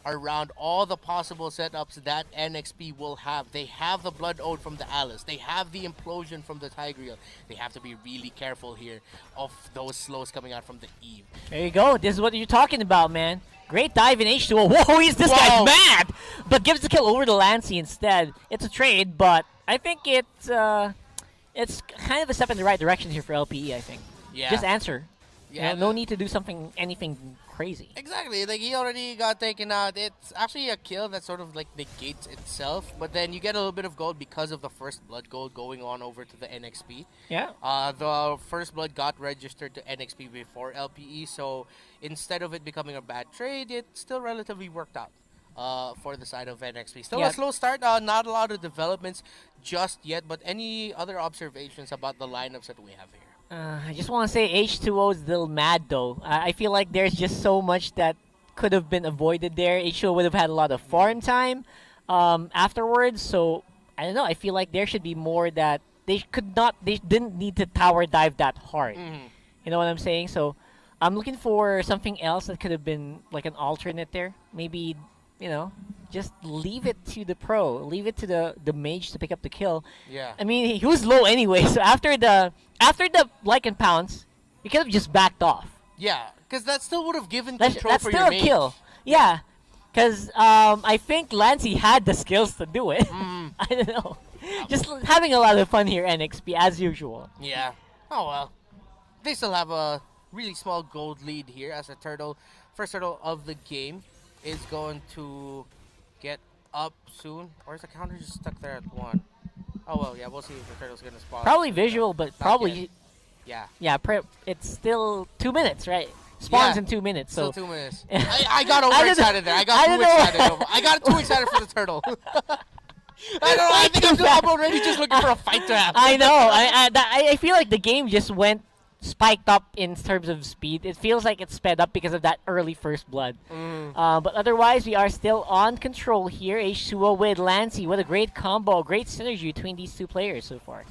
around all the possible setups that NXP will have. They have the Blood Ode from the Alice. They have the Implosion from the Tigreal. They have to be really careful here of those slows coming out from the Eve. There you go. This is what you're talking about, man. Great dive in H2O. Whoa, this guy's mad! But gives the kill over to Lancey instead. It's a trade, but I think it's kind of a step in the right direction here for LPE, I think. Yeah. Just answer. Yeah, no need to do anything crazy. Exactly, like he already got taken out. It's actually a kill that sort of like negates itself, but then you get a little bit of gold because of the first blood gold going on over to the NXP. Yeah. The first blood got registered to NXP before LPE, so instead of it becoming a bad trade, it still relatively worked out for the side of NXP. Still a slow start, not a lot of developments just yet, but any other observations about the lineups that we have here? I just want to say H2O is a little mad though. I feel like there's just so much that could have been avoided there. H2O would have had a lot of farm time afterwards, so I don't know. I feel like there should be more that they didn't need to tower dive that hard. You know what I'm saying? So I'm looking for something else that could have been like an alternate there. Maybe, you know, just leave it to the pro. Leave it to the mage to pick up the kill. Yeah. I mean, he was low anyway, so after the Lycan pounce, he could have just backed off. Yeah, because that still would have given control that's for still your a mage. kill. Yeah, because I think Lancey had the skills to do it. I don't know. Just having a lot of fun here, NXP, as usual. Yeah. Oh, well. They still have a really small gold lead here as a turtle. First turtle of the game is going to get up soon. Or is the counter just stuck there at 1? Oh, well, yeah, we'll see if the turtle's going to spawn. Probably visual, but probably... Yeah. Yeah, it's still 2 minutes, right? Spawns in 2 minutes, so... Still 2 minutes. I got overexcited there. I got too excited. I got too excited for the turtle. I don't know. I think I'm already just looking for a fight to happen. I know. I feel like the game just went spiked up in terms of speed. It feels like it's sped up because of that early first blood. But otherwise, we are still on control here. H2O with Lancey. What a great combo. Great synergy between these two players so far.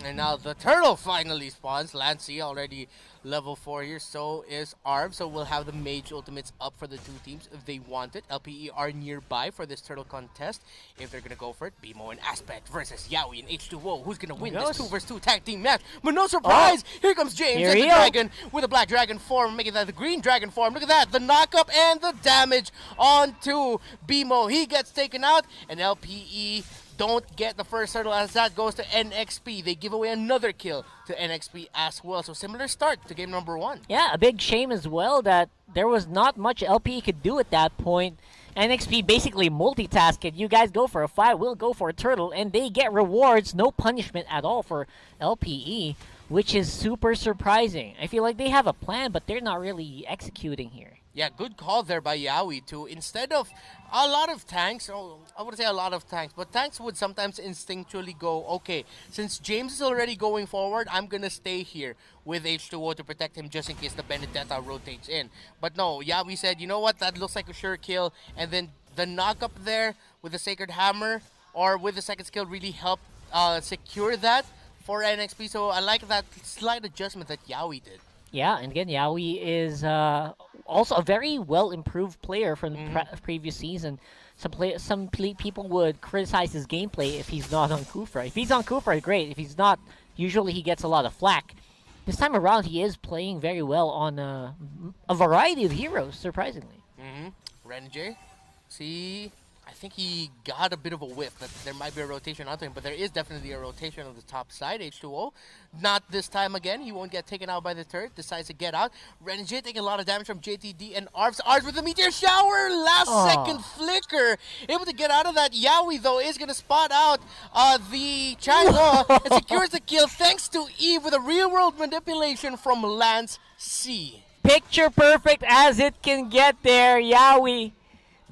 And now the turtle finally spawns. Lancey already level 4 here. So is Arv. So we'll have the mage ultimates up for the two teams if they want it. LPE are nearby for this turtle contest. If they're going to go for it, BMO and Aspect versus Yaoi and H2O. Who's going to win this 2 versus 2 tag team match? But no surprise, here comes James and the dragon with a black dragon form, making that the green dragon form. Look at that, the knock-up and the damage onto BMO. He gets taken out, and LPE don't get the first turtle as that goes to NXP. They give away another kill to NXP as well. So similar start to game number 1. Yeah, a big shame as well that there was not much LPE could do at that point. NXP basically multitasked. You guys go for a fight, we'll go for a turtle, and they get rewards, no punishment at all for LPE, which is super surprising. I feel like they have a plan, but they're not really executing here. Yeah, good call there by Yaoi too. Instead of a lot of tanks, I would say a lot of tanks, but tanks would sometimes instinctually go, okay, since James is already going forward, I'm going to stay here with H2O to protect him just in case the Benedetta rotates in. But no, Yaoi said, you know what, that looks like a sure kill, and then the knock up there with the Sacred Hammer or with the second skill really helped secure that for NXP. So I like that slight adjustment that Yaoi did. Yeah, and again, Yaoi is also a very well-improved player from the previous season. Some people would criticize his gameplay if he's not on Kufra. If he's on Kufra, great. If he's not, usually he gets a lot of flack. This time around, he is playing very well on a variety of heroes, surprisingly. Renjay, see, I think he got a bit of a whiff that there might be a rotation onto him, but there is definitely a rotation on the top side. H2O, not this time again. He won't get taken out by the turret. Decides to get out. Renjay taking a lot of damage from JTD and Arvs. Arvs with the meteor shower. Last second flicker. Able to get out of that. Yaoi, though, is going to spot out the Chango and secures the kill thanks to Eve with a real-world manipulation from Lance C. Picture perfect as it can get there. Yaoi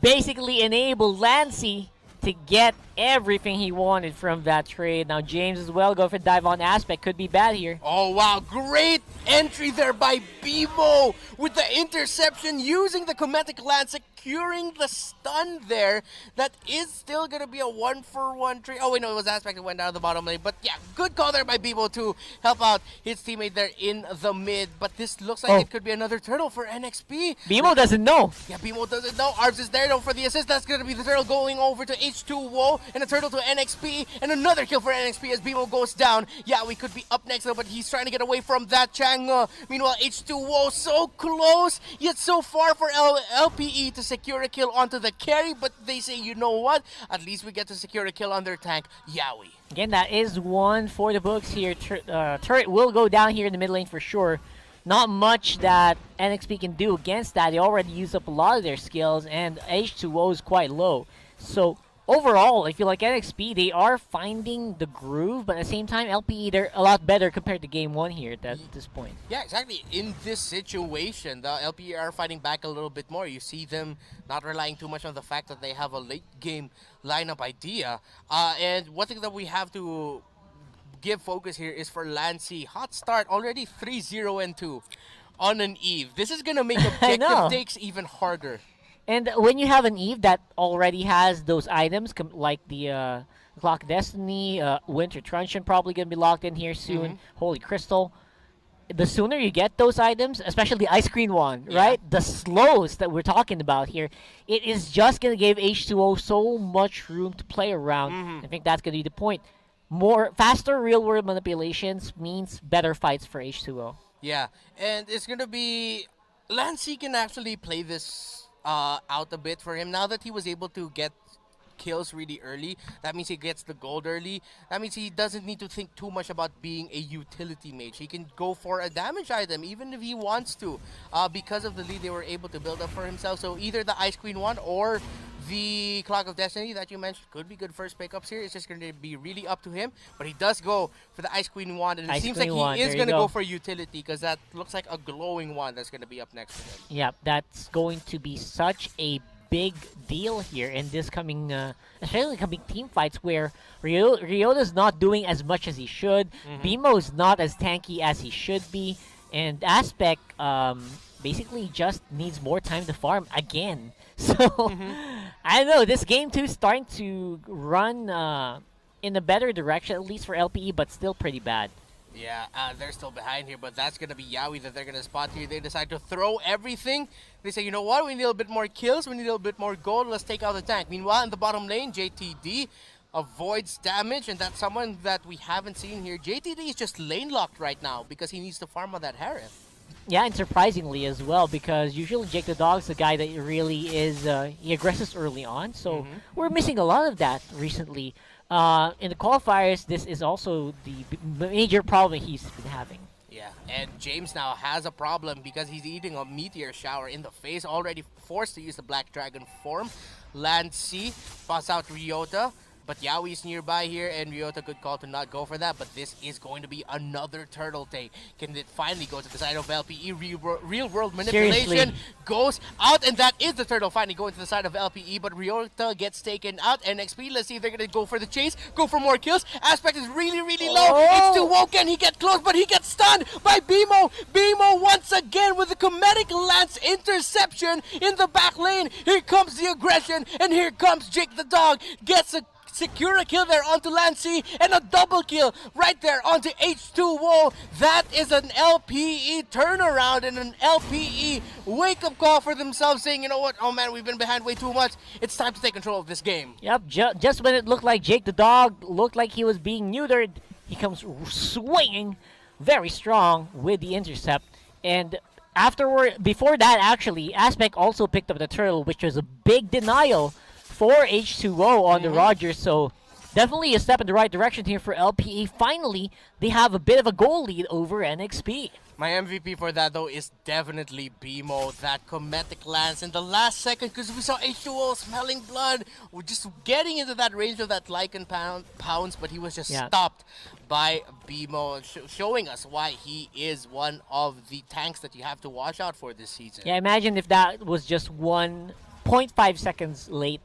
basically enabled Lancey to get everything he wanted from that trade. Now James as well, go for dive on Aspect. Could be bad here. Oh wow, great entry there by BMO with the interception using the Chromatic Lance securing the stun there. That is still going to be a 1-for-1 trade. Oh, wait, no, it was Aspect that went down the bottom lane. But yeah, good call there by Bebo to help out his teammate there in the mid. But this looks like it could be another turtle for NXP. Bimo doesn't know. Yeah, Bimo doesn't know. Arbs is there though for the assist. That's going to be the turtle going over to H2O and a turtle to NXP. And another kill for NXP as Bimo goes down. Yeah, we could be up next though, but he's trying to get away from that Chang. Meanwhile, H2O so close, yet so far for LPE to secure a kill onto the carry. But they say, you know what? At least we get to secure a kill on their tank, Yawi. Again, that is one for the books here. Turret will go down here in the mid lane for sure. Not much that NXP can do against that. They already used up a lot of their skills, and H2O is quite low. So overall, I feel like NXP, they are finding the groove, but at the same time, LPE, they're a lot better compared to Game 1 here at this point. Yeah, exactly. In this situation, the LPE are fighting back a little bit more. You see them not relying too much on the fact that they have a late-game lineup idea. And one thing that we have to give focus here is for Lancy. Hot start, already 3-0-2 on an Eve. This is going to make objective takes even harder. And when you have an Eve that already has those items, like the Clock Destiny, Winter Truncheon probably going to be locked in here soon, Holy Crystal, the sooner you get those items, especially the Ice Queen one, right? The slows that we're talking about here, it is just going to give H2O so much room to play around. I think that's going to be the point. Faster real-world manipulations means better fights for H2O. Yeah, and it's going to be... Lancy can actually play this out a bit for him. Now that he was able to get kills really early, that means he gets the gold early. That means he doesn't need to think too much about being a utility mage. He can go for a damage item even if he wants to, because of the lead they were able to build up for himself. So either the Ice Queen one or the Clock of Destiny that you mentioned could be good first pickups here. It's just going to be really up to him. But he does go for the Ice Queen wand, and it seems like he is going to go for utility because that looks like a glowing wand that's going to be up next for him. Yeah, that's going to be such a big deal here in this coming, especially coming team fights where Ryota's not doing as much as he should. Bimo's not as tanky as he should be, and Aspect basically just needs more time to farm again. So I don't know. This game too is starting to run in a better direction, at least for LPE, but still pretty bad. Yeah, they're still behind here, but that's going to be Yawi that they're going to spot here. They decide to throw everything. They say, you know what, we need a little bit more kills, we need a little bit more gold, let's take out the tank. Meanwhile, in the bottom lane, JTD avoids damage, and that's someone that we haven't seen here. JTD is just lane locked right now because he needs to farm on that Harith. Yeah, and surprisingly as well, because usually Jake the Dog's the guy that really is, he aggresses early on, so we're missing a lot of that recently. In the qualifiers, this is also the major problem he's been having. Yeah, and James now has a problem because he's eating a meteor shower in the face, already forced to use the Black Dragon form. Lancy pass out Ryota, but Yawi's nearby here, and Ryota could call to not go for that, but this is going to be another turtle take. Can it finally go to the side of LPE? Real world manipulation Seriously. goes out, and that is the turtle finally going to the side of LPE, but Ryota gets taken out. NXP, let's see if they're going to go for the chase, go for more kills. Aspect is really, really low. It's too woke, and he gets close, but he gets stunned by Bimo. Bimo once again with a comedic lance interception in the back lane. Here comes the aggression, and here comes Jake the Dog. Gets a secure a kill there onto Lancy, and a double kill right there onto H2O. That is an LPE turnaround and an LPE wake-up call for themselves, saying, you know what, oh man, we've been behind way too much. It's time to take control of this game. Yep, just when it looked like Jake the Dog looked like he was being neutered, he comes swinging very strong with the intercept. And before that, actually, Aspect also picked up the turtle, which was a big denial for H2O on the Rogers, so definitely a step in the right direction here for LPE. Finally, they have a bit of a goal lead over NXP. My MVP for that, though, is definitely Bimo. That comedic lance in the last second, because we saw H2O smelling blood. We're just getting into that range of that Lycan pounds, but he was just stopped by Bimo, showing us why he is one of the tanks that you have to watch out for this season. Yeah, imagine if that was just 1.5 seconds late.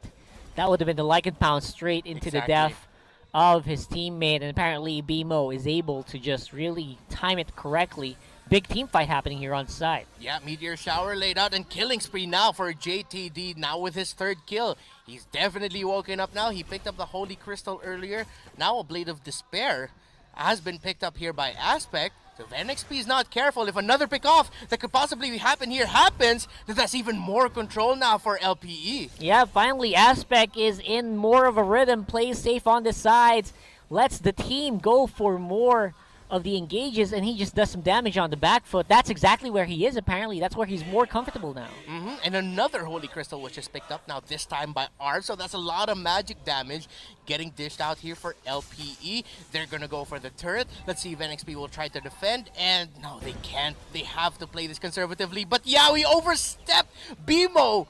That would have been the Lycan pound straight into the death of his teammate, and apparently Bimo is able to just really time it correctly big team fight happening here on side. Yeah, Meteor Shower laid out and killing spree now for JTD, now with his 3rd kill. He's definitely woken up now. He picked up the Holy Crystal earlier. Now a Blade of Despair has been picked up here by Aspect. So if NXP is not careful, if another pick off that could possibly happen here happens, then that's even more control now for LPE. Yeah, finally Aspect is in more of a rhythm, plays safe on the sides, lets the team go for more of the engages, and he just does some damage on the back foot. That's exactly where he is, apparently. That's where he's more comfortable now. And another Holy Crystal which is picked up now, this time by Arv. So that's a lot of magic damage getting dished out here for LPE. They're going to go for the turret. Let's see if NXP will try to defend. And no, they can't. They have to play this conservatively. But Yawi overstepped BMO,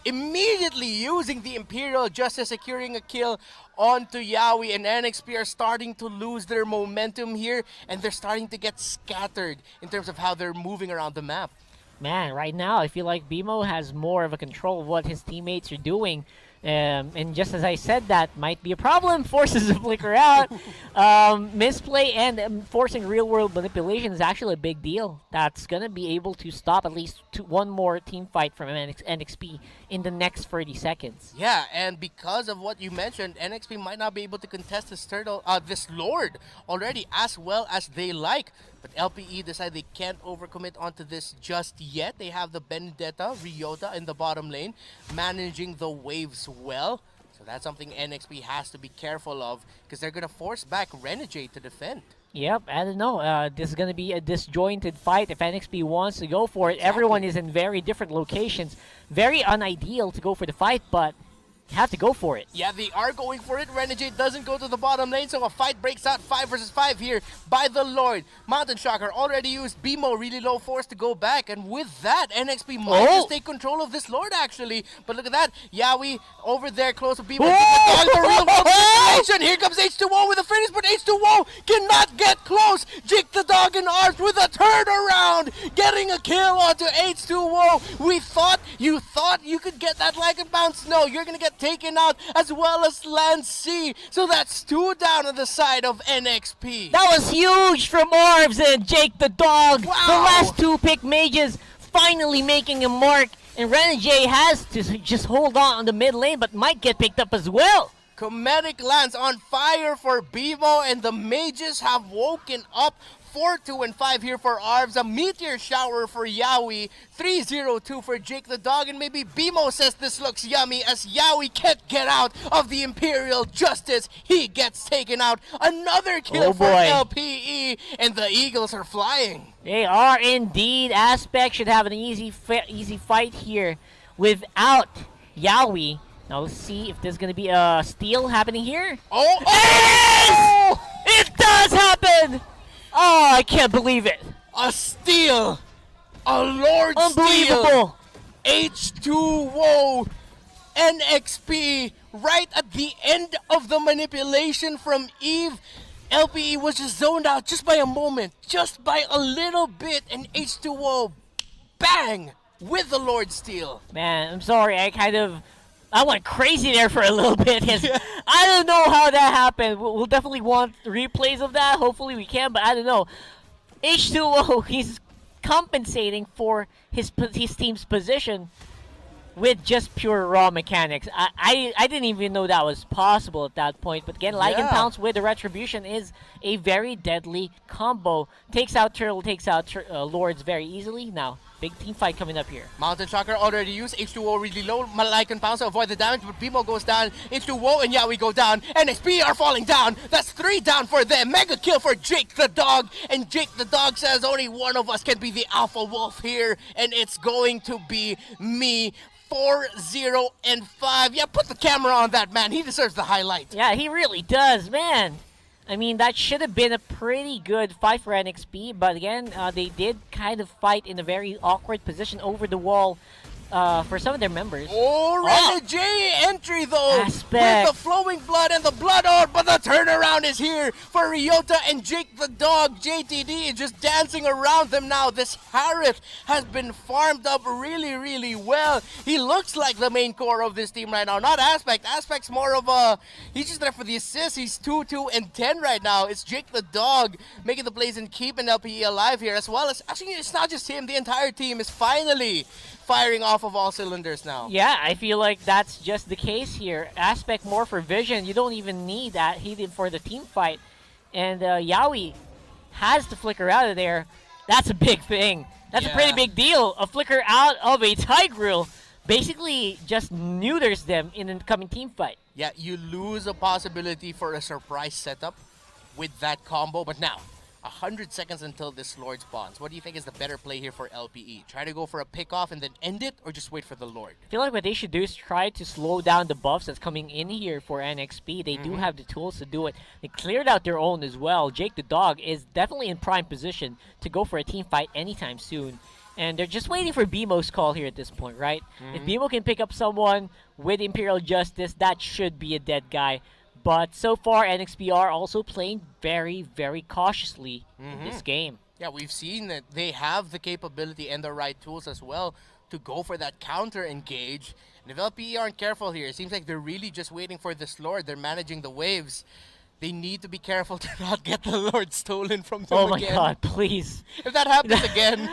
immediately using the Imperial Justice, securing a kill onto Yawi, and NXP are starting to lose their momentum here, and they're starting to get scattered in terms of how they're moving around the map. Man, right now I feel like BMO has more of a control of what his teammates are doing. And just as I said, that might be a problem. Forces to flicker out. Misplay and forcing real-world manipulation is actually a big deal. That's going to be able to stop at least one more team fight from NXP in the next 30 seconds. Yeah, and because of what you mentioned, NXP might not be able to contest this Lord already as well as they like. But LPE decide they can't overcommit onto this just yet. They have the Benedetta, Ryota in the bottom lane, managing the waves well. So that's something NXP has to be careful of, because they're going to force back Renegade to defend. Yep, I don't know. This is going to be a disjointed fight if NXP wants to go for it. Exactly. Everyone is in very different locations. Very unideal to go for the fight, but you have to go for it. Yeah, they are going for it. Renegade doesn't go to the bottom lane, so a fight breaks out 5 versus 5 here by the Lord. Mountain Shocker already used BMO, really low force to go back, and with that, NXP might just take control of this Lord actually. But look at that, Yawi over there close to BMO. For real world. Here comes H2O with a finish, but H2O cannot get close. Jake the Dog and Arms with a turnaround, getting a kill onto H2O. You thought you could get that like and bounce. No, you're gonna get taken out, as well as Lancy. So that's 2 down on the side of NXP. That was huge from Arvs and Jake the Dog. Wow. The last 2 pick mages finally making a mark, and Renegade has to just hold on the mid lane, but might get picked up as well. Comedic lands on fire for BMO, and the mages have woken up. 4-2 and 5 here for Arvs, a Meteor Shower for Yawi, 3-0-2 for Jake the Dog, and maybe BMO says this looks yummy as Yawi can't get out of the Imperial Justice. He gets taken out. Another kill for LPE, and the Eagles are flying. They are indeed. Aspect should have an easy fight here without Yawi. Now let's see if there's going to be a steal happening here. It does happen! Oh, I can't believe it. A steal. A Lord Unbelievable. Steal. H2O. NXP right at the end of the manipulation from Eve. LPE was just zoned out just by a moment, just by a little bit, and H2O, bang, with the Lord Steal. Man, I'm sorry, I went crazy there for a little bit. I don't know how that happened. We'll definitely want replays of that. Hopefully we can, but I don't know. H2O, he's compensating for his team's position with just pure raw mechanics. I didn't even know that was possible at that point. But again, Lycan Pounce with the Retribution is a very deadly combo. Takes out Turtle, takes out Lords very easily. Now, big team fight coming up here. Mountain Shocker already used. H2O really low. Lycan Pounce to avoid the damage, but BMO goes down. H2O and Yawi go down. NXP are falling down. That's 3 down for them. Mega kill for Jake the Dog. And Jake the Dog says only one of us can be the Alpha Wolf here, and it's going to be me. 4-0 and 5. Yeah, put the camera on that man. He deserves the highlight. Yeah, he really does, man. I mean, that should have been a pretty good fight for NXP, but again, they did kind of fight in a very awkward position over the wall for some of their members. Oh, Renegade entry victory though, Aspect. with the flowing blood and the blood ode, but the turnaround is here for Ryota and Jake the dog. JTD is just dancing around them now. This Harith has been farmed up really well. He looks like the main core of this team right now, not Aspect. Aspect's more of a, he's just there for the assist. He's 2, and 10 right now. It's Jake the dog making the plays and keeping LPE alive here, as well as, actually it's not just him, the entire team is finally firing off of all cylinders now. Yeah, I feel like that's just the case here. Aspect more for vision. You don't even need that. He did for the team fight. And Yaoi has to flicker out of there. That's a big thing. That's a pretty big deal. A flicker out of a Tigreal basically just neuters them in the coming team fight. Yeah, you lose a possibility for a surprise setup with that combo, but now 100 seconds until this Lord spawns. What do you think is the better play here for LPE? Try to go for a pick-off and then end it, or just wait for the Lord? I feel like what they should do is try to slow down the buffs that's coming in here for NXP. They do have the tools to do it. They cleared out their own as well. Jake the dog is definitely in prime position to go for a team fight anytime soon. And they're just waiting for BMO's call here at this point, right? If BMO can pick up someone with Imperial Justice, that should be a dead guy. But so far, NXP are also playing very cautiously in this game. Yeah, we've seen that they have the capability and the right tools as well to go for that counter engage. And if LPE aren't careful here, it seems like they're really just waiting for this Lord. They're managing the waves. They need to be careful to not get the Lord stolen from them Oh my again. god, please. If that happens again,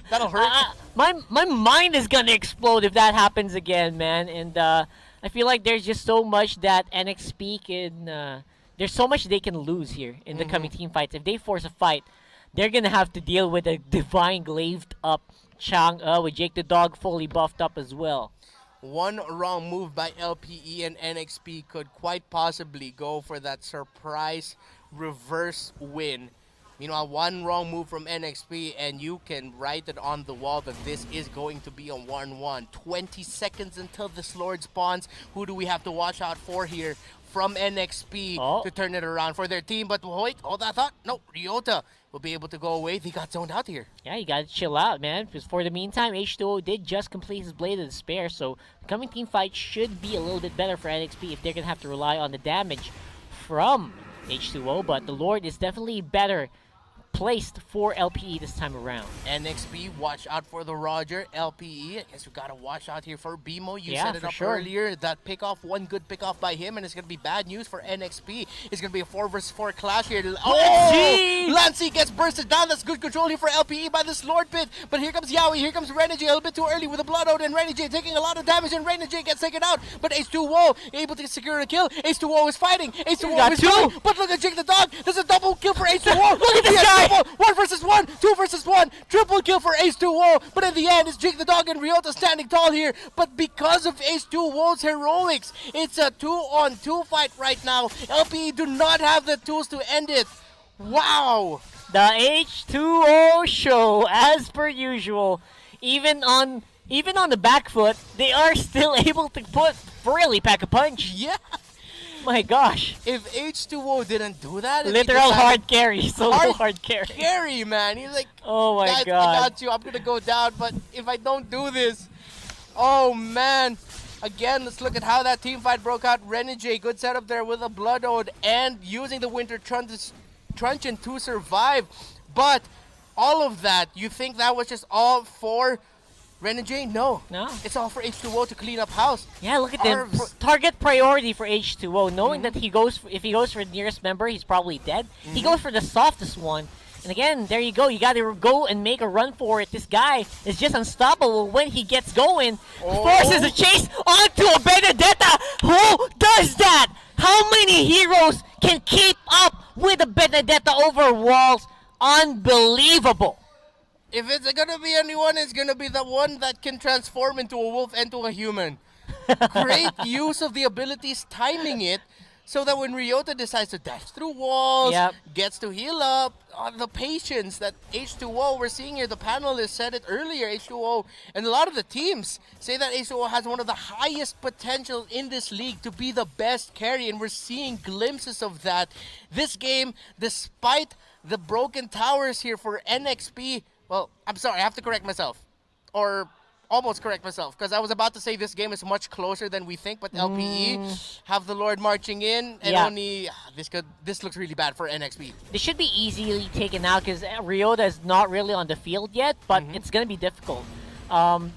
that'll hurt. My mind is gonna explode if that happens again, man. And I feel like there's just so much that NXP can... there's so much they can lose here in the coming team fights. If they force a fight, they're gonna have to deal with a divine glazed up Chang'e with Jake the dog fully buffed up as well. One wrong move by LPE and NXP could quite possibly go for that surprise reverse win. Meanwhile, one wrong move from NXP and you can write it on the wall that this is going to be a 1-1. 20 seconds until this Lord spawns. Who do we have to watch out for here from NXP to turn it around for their team? But wait, hold that thought. No, Ryota will be able to go away. They got zoned out here. Yeah, you gotta chill out, man. Because for the meantime, H2O did just complete his Blade of Despair, so the coming team fight should be a little bit better for NXP if they're gonna have to rely on the damage from H2O. But the Lord is definitely better placed for LPE this time around. NXP, watch out for the Roger. LPE, I guess we gotta watch out here for BMO. You set it for up sure. earlier. That pickoff, one good pickoff by him, and it's gonna be bad news for NXP. It's gonna be a 4 versus 4 clash here. Oh! Lancey gets bursted down. That's good control here for LPE by this Lord Pit. But here comes Yaoi. Here comes Renegade a little bit too early with a Blood Out, and Renegade taking a lot of damage, and Renegade gets taken out. But H2O able to secure a kill. H2O is fighting. H2O is fighting. But look at Jake the dog. There's a double kill for H2O. Look at this guy. 1 versus 1, 2 versus 1, triple kill for H2O, but in the end, it's Jake the dog and Ryota standing tall here. But because of H2O's heroics, it's a 2-on-2 fight right now. LPE do not have the tools to end it. Wow! The H2O show, as per usual, even on the back foot, they are still able to really pack a punch. Yeah! My gosh. If H2O didn't do that, literal hard carry, solo hard carry. Carry, man. He's like, oh my god, I got you. I'm gonna go down, but if I don't do this, oh man. Again, let's look at how that team fight broke out. Renegade, good setup there with a Blood Ode and using the Winter Truncheon to survive. But all of that, you think that was just all for Renegade? No. It's all for H2O to clean up house. Yeah, look at them. Target priority for H2O, knowing that if he goes for the nearest member, he's probably dead. He goes for the softest one. And again, there you go. You gotta go and make a run for it. This guy is just unstoppable when he gets going. Forces a chase onto a Benedetta. Who does that? How many heroes can keep up with a Benedetta over walls? Unbelievable. If it's gonna be anyone, it's gonna be the one that can transform into a wolf and to a human. Great use of the abilities, timing it, so that when Ryota decides to dash through walls, gets to heal up, the patience that H2O, we're seeing here, the panelists said it earlier, H2O, and a lot of the teams say that H2O has one of the highest potential in this league to be the best carry, and we're seeing glimpses of that. This game, despite the broken towers here for NXP, well, I'm sorry, I have to correct myself. Or almost correct myself because I was about to say this game is much closer than we think, but LPE have the Lord marching in, and Yeah. only this looks really bad for NXP. This should be easily taken out because Ryota is not really on the field yet, but it's gonna be difficult. Lord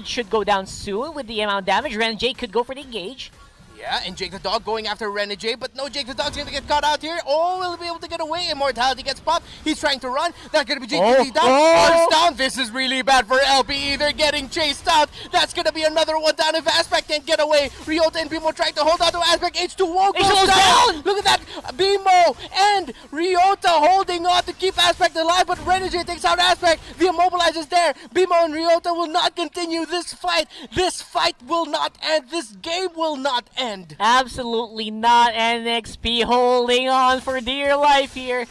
should go down soon with the amount of damage. Ren J could go for the engage. Yeah, and Jake the Dog going after Renegade, but no, Jake the Dog's gonna get caught out here. Oh, will he be able to get away? Immortality gets popped. He's trying to run. That's gonna be Jake the Dog. Arms down. This is really bad for LPE. They're getting chased out. That's gonna be another one down if Aspect can't get away. Ryota and Bimo trying to hold on to Aspect. H2O goes down. Look at that. Bimo and Ryota holding on to keep Aspect alive, but Renegade takes out Aspect. The immobilizer is there. Bimo and Ryota will not continue this fight. This fight will not end. This game will not end. Absolutely not. NXP holding on for dear life here.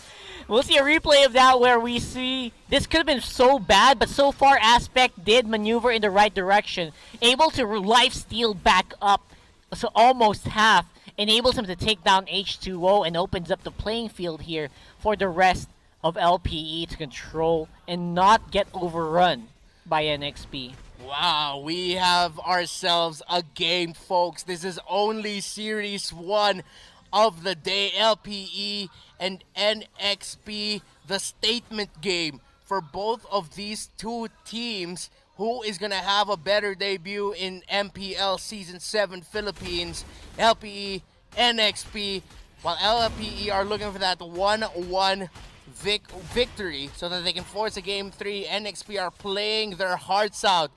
We'll see a replay of that where we see this could have been so bad, but so far Aspect did maneuver in the right direction, able to life steal back up, so almost half, enables him to take down H2O and opens up the playing field here for the rest of LPE to control and not get overrun by NXP. Wow, we have ourselves a game, folks. This is only Series 1 of the day. LPE and NXP, the statement game for both of these two teams. Who is going to have a better debut in MPL Season 7 Philippines? LPE, NXP, while LPE are looking for that 1-1 victory so that they can force a Game 3. NXP are playing their hearts out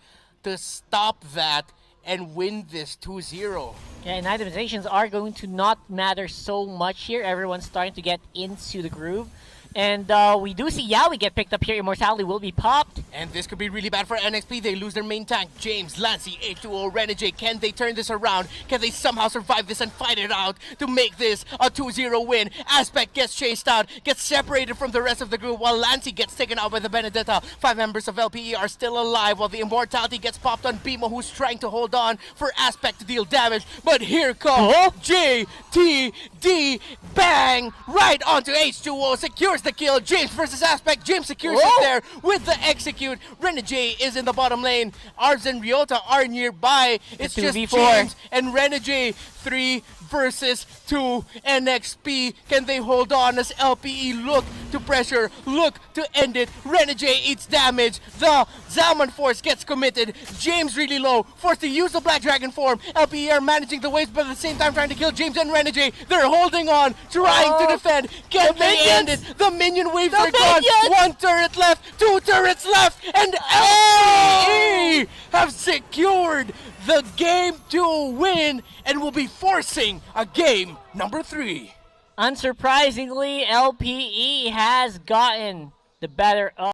to stop that and win this 2-0. Yeah, and itemizations are going to not matter so much here. Everyone's starting to get into the groove. And we do see Yaoi get picked up here. Immortality will be popped. And this could be really bad for NXP. They lose their main tank. James, Lancy, H2O, Renegade. Can they turn this around? Can they somehow survive this and fight it out to make this a 2-0 win? Aspect gets chased out, gets separated from the rest of the group while Lancy gets taken out by the Benedetta. 5 members of LPE are still alive while the Immortality gets popped on Bimo, who's trying to hold on for Aspect to deal damage. But here comes JTD. Bang! Right onto H2O. Secures the kill. James versus Aspect. James secures it there with the execute. Renegade is in the bottom lane. Arbs and Ryota are nearby. It's just 2v4. James and Renegade. 3 versus 2. NXP, can they hold on as LPE look to pressure, look to end it? Renegade eats damage. The Zalman Force gets committed. James really low, forced to use the Black Dragon form. LPE are managing the waves, but at the same time trying to kill James and Renegade. They're holding on, trying to defend. Can they end it? The minion waves are gone. 1 turret left, 2 turrets left, and LPE have secured the Game 2 win and will be forcing a Game number 3. Unsurprisingly, LPE has gotten the better of